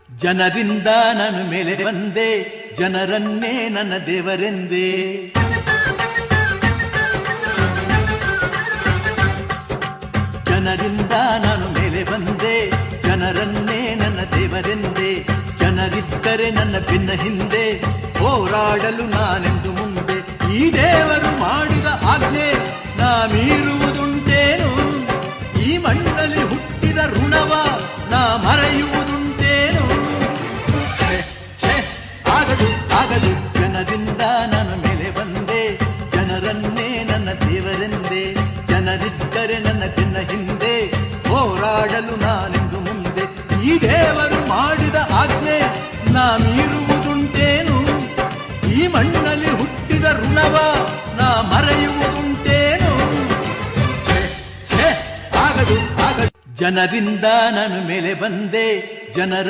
ಜನರಿಂದ ನಾನು ಮೇಲೆ ಬಂದೆ, ಜನರನ್ನೇ ನನ್ನ ದೇವರೆಂದೇ. ಜನರಿಂದ ನಾನು ಮೇಲೆ ಬಂದೆ, ಜನರನ್ನೇ ನನ್ನ ದೇವರೆಂದೇ. ಜನರಿದ್ದರೆ ನನ್ನ ಬೆನ್ನ ಹಿಂದೆ, ಹೋರಾಡಲು ನಾನೆಂದು ಮುಂದೆ. ಈ ದೇವರು ಮಾಡಿದ ಆಜ್ಞೆ ನಾ ಮೀರುವುದುಂಟೇನು? ಈ ಮಣ್ಣಲ್ಲಿ ಹುಟ್ಟಿದ ಋಣವ ನಾ ಮರೆಯುವುದುಂಟೇನು? ಆಗದು ಆಗದು. ಜನರಿಂದ ನಾನು ಮೇಲೆ ಬಂದೆ, ಜನರನ್ನೇ ನನ್ನ ದೇವರೆಂದೇ. ಜನರಿದ್ದರೆ ನನ್ನ ಬೆನ್ನ ಹಿಂದೆ, ಹೋರಾಡಲು ನಾನೆಂದು ಮುಂದೆ. ಈ ದೇವರು ಮಾಡಿದ ಆಜ್ಞೆ ನಾ ಮೀರುವುದುಂಟೇನು? ಈ ಮಣ್ಣಲ್ಲಿ ಹುಟ್ಟಿದ ಋಣವ ನಾ ಮರೆಯುವುದುಂಟೇನು? ಆಗದು ಆಗದು. ಜನರಿಂದ ನಾನು ಮೇಲೆ ಬಂದೆ, ಜನರ